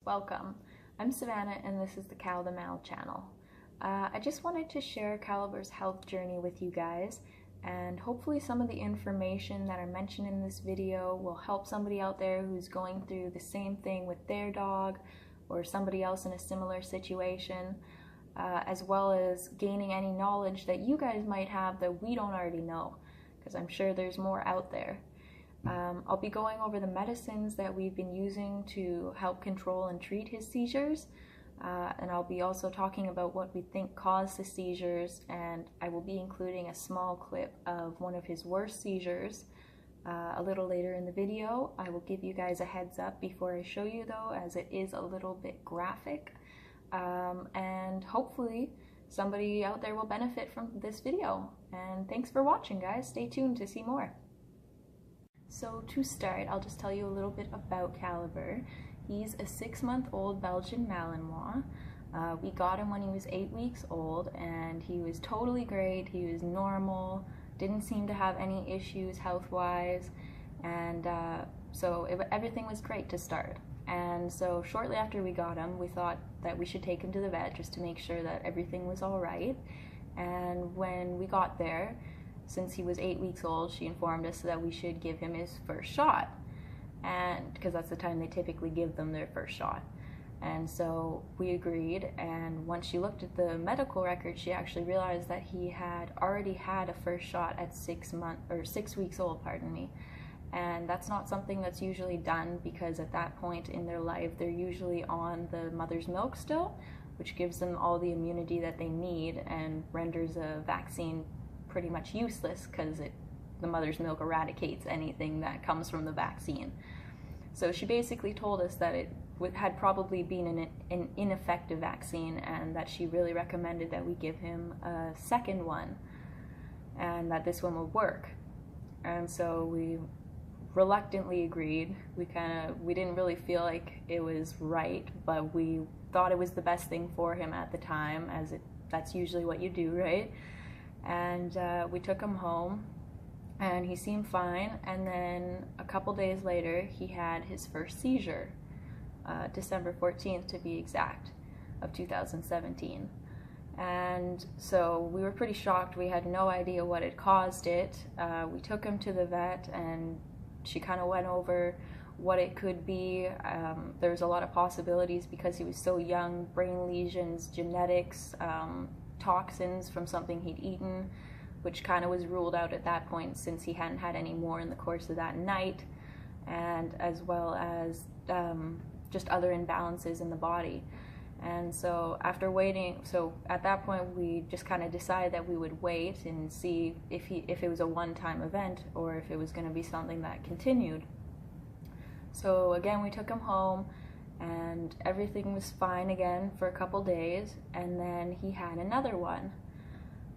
Welcome. I'm Savannah and this is the Cal the Mal channel. I just wanted to share Caliber's health journey with you guys, and hopefully some of the information that I mentioned in this video will help somebody out there who's going through the same thing with their dog or somebody else in a similar situation, as well as gaining any knowledge that you guys might have that we don't already know, because I'm sure there's more out there. I'll be going over the medicines that we've been using to help control and treat his seizures, and I'll be also talking about what we think caused the seizures, and I will be including a small clip of one of his worst seizures a little later in the video. I will give you guys a heads up before I show you though, as it is a little bit graphic, and hopefully somebody out there will benefit from this video. And thanks for watching, guys. Stay tuned to see more. So to start, I'll just tell you a little bit about Caliber. He's a 6-month-old Belgian Malinois. We got him when he was 8 weeks old, and he was totally great. He was normal, didn't seem to have any issues health-wise, and everything was great to start. And so shortly after we got him, we thought that we should take him to the vet just to make sure that everything was all right. And when we got there, since he was 8 weeks old, she informed us that we should give him his first shot, and because that's the time they typically give them their first shot. And so we agreed, and once she looked at the medical record, she actually realized that he had already had a first shot at 6 weeks old, pardon me. And that's not something that's usually done, because at that point in their life they're usually on the mother's milk still, which gives them all the immunity that they need and renders a vaccine pretty much useless, because the mother's milk eradicates anything that comes from the vaccine. So she basically told us that it had probably been an ineffective vaccine, and that she really recommended that we give him a second one, and that this one would work. And so we reluctantly agreed. We didn't really feel like it was right, but we thought it was the best thing for him at the time, as that's usually what you do, right? And we took him home, and he seemed fine. And then a couple days later, he had his first seizure, December 14th to be exact, of 2017. And so we were pretty shocked. We had no idea what had caused it. We took him to the vet, and she kind of went over what it could be. There's a lot of possibilities because he was so young: brain lesions, genetics, toxins from something he'd eaten, which kind of was ruled out at that point since he hadn't had any more in the course of that night, and as well as just other imbalances in the body. And so after waiting, at that point we just kind of decided that we would wait and see if it was a one-time event or if it was going to be something that continued. So again, we took him home, and everything was fine again for a couple days, and then he had another one.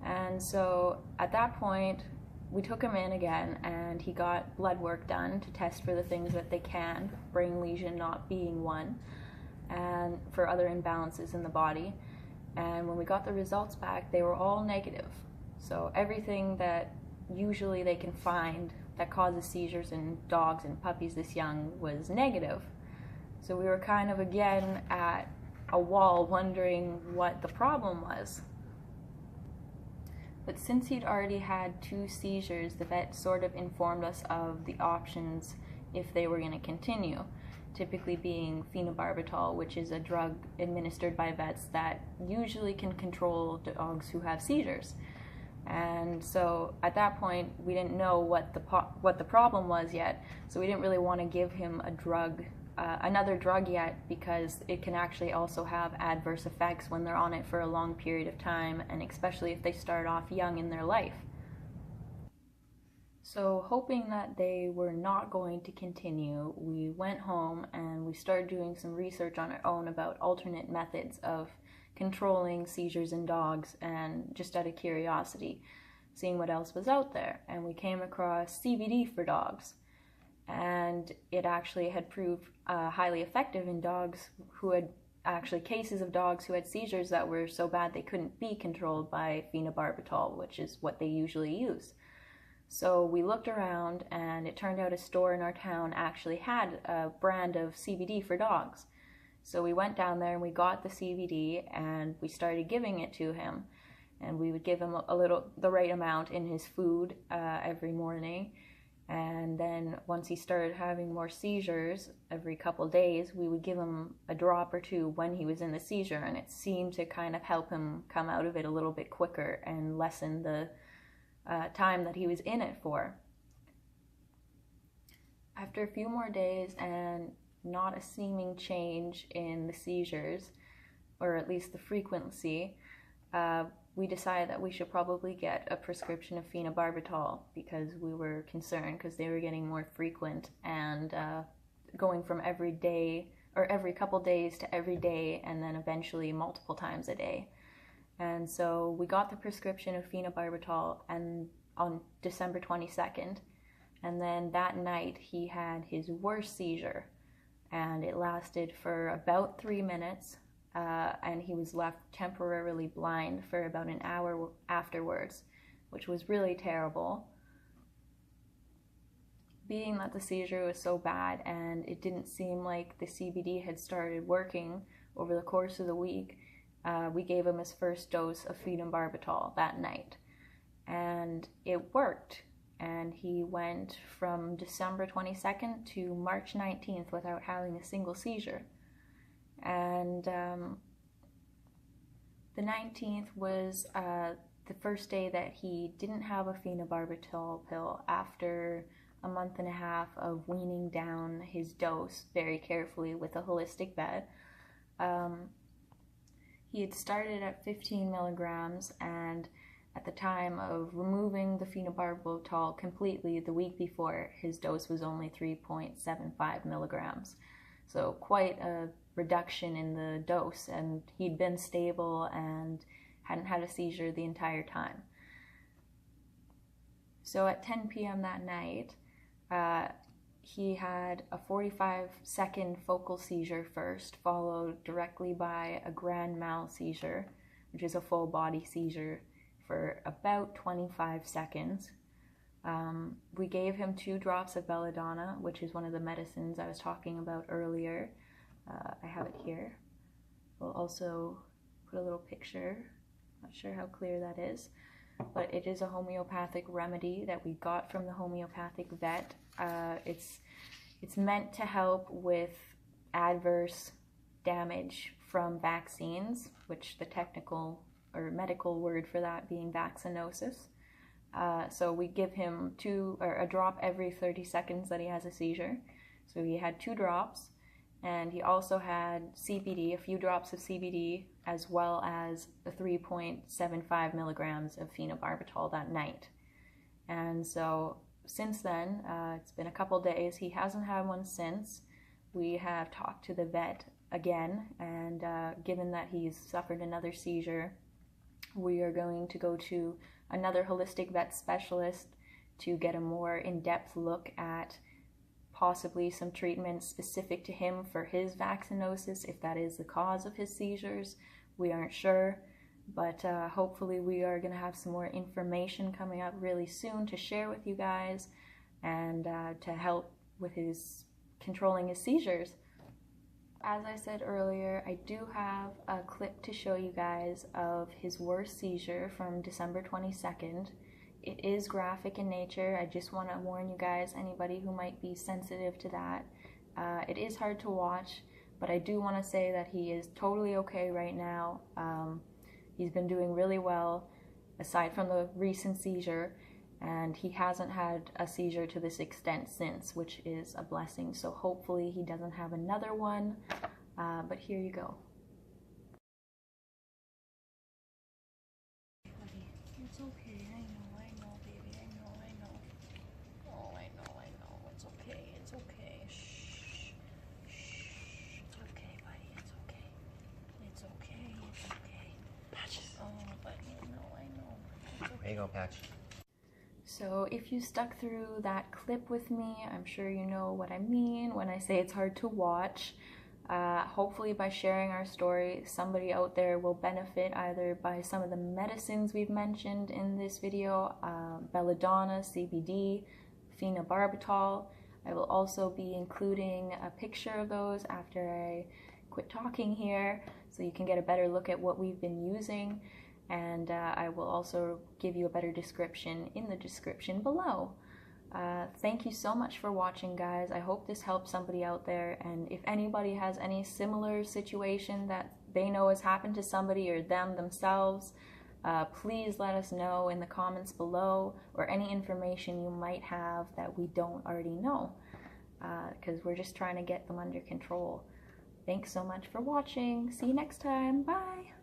And so at that point we took him in again, and he got blood work done to test for the things that they can, brain lesion not being one, and for other imbalances in the body. And when we got the results back, they were all negative. So everything that usually they can find that causes seizures in dogs and puppies this young was negative. So we were kind of again at a wall, wondering what the problem was. But since he'd already had 2 seizures, the vet sort of informed us of the options if they were going to continue, typically being Phenobarbitol, which is a drug administered by vets that usually can control dogs who have seizures. And so at that point we didn't know what the problem was yet, so we didn't really want to give him a drug, another drug yet, because it can actually also have adverse effects when they're on it for a long period of time, and especially if they start off young in their life. So hoping that they were not going to continue, we went home and we started doing some research on our own about alternate methods of controlling seizures in dogs, and just out of curiosity, seeing what else was out there. And we came across CBD for dogs, and it actually had proved highly effective in dogs who had cases of dogs who had seizures that were so bad they couldn't be controlled by Phenobarbitol, which is what they usually use. So we looked around, and it turned out a store in our town actually had a brand of CBD for dogs. So we went down there and we got the CBD and we started giving it to him. And we would give him the right amount in his food every morning. And then once he started having more seizures every couple days, we would give him a drop or two when he was in the seizure, and it seemed to kind of help him come out of it a little bit quicker and lessen the time that he was in it for. After a few more days and not a seeming change in the seizures, or at least the frequency, we decided that we should probably get a prescription of Phenobarbitol because we were concerned because they were getting more frequent and going from every day or every couple days to every day and then eventually multiple times a day. And so we got the prescription of Phenobarbitol and on December 22nd, and then that night he had his worst seizure, and it lasted for about 3 minutes. And he was left temporarily blind for about an hour afterwards, which was really terrible. Being that the seizure was so bad and it didn't seem like the CBD had started working over the course of the week, we gave him his first dose of Phenobarbitol that night. And it worked. And he went from December 22nd to March 19th without having a single seizure. And the 19th was the first day that he didn't have a Phenobarbitol pill after a month and a half of weaning down his dose very carefully with a holistic vet. He had started at 15 milligrams, and at the time of removing the Phenobarbitol completely the week before, his dose was only 3.75 milligrams. So quite a reduction in the dose, and he'd been stable and hadn't had a seizure the entire time. So at 10 p.m. that night, he had a 45-second focal seizure first, followed directly by a grand mal seizure, which is a full body seizure, for about 25 seconds. We gave him 2 drops of belladonna, which is one of the medicines I was talking about earlier. I have it here. We'll also put a little picture. Not sure how clear that is, but it is a homeopathic remedy that we got from the homeopathic vet. It's meant to help with adverse damage from vaccines, which the technical or medical word for that being vaccinosis. So we give him a drop every 30 seconds that he has a seizure. So he had 2 drops, and he also had CBD, a few drops of CBD, as well as the 3.75 milligrams of Phenobarbitol that night. And so since then, it's been a couple days. He hasn't had one since. We have talked to the vet again, and given that he's suffered another seizure, we are going to go to another holistic vet specialist to get a more in-depth look at possibly some treatment specific to him for his vaccinosis, if that is the cause of his seizures. We aren't sure, but hopefully we are going to have some more information coming up really soon to share with you guys and to help with his controlling his seizures. As I said earlier, I do have a clip to show you guys of his worst seizure from December 22nd. It is graphic in nature. I just want to warn you guys, anybody who might be sensitive to that. It is hard to watch, but I do want to say that he is totally okay right now. He's been doing really well, aside from the recent seizure, and he hasn't had a seizure to this extent since, which is a blessing. So hopefully he doesn't have another one, but here you go. It's okay, I know, baby, I know. Oh, I know, it's okay, shh, it's okay, buddy, it's okay. Patches. Oh, but I know. Okay. There you go, Patch. So if you stuck through that clip with me, I'm sure you know what I mean when I say it's hard to watch. Hopefully by sharing our story, somebody out there will benefit either by some of the medicines we've mentioned in this video, belladonna, CBD, Phenobarbitol. I will also be including a picture of those after I quit talking here so you can get a better look at what we've been using, and I will also give you a better description in the description below. Thank you so much for watching, guys. I hope this helps somebody out there, and if anybody has any similar situation that they know has happened to somebody or them themselves, please let us know in the comments below, or any information you might have that we don't already know, because we're just trying to get them under control. Thanks so much for watching. See you next time. Bye!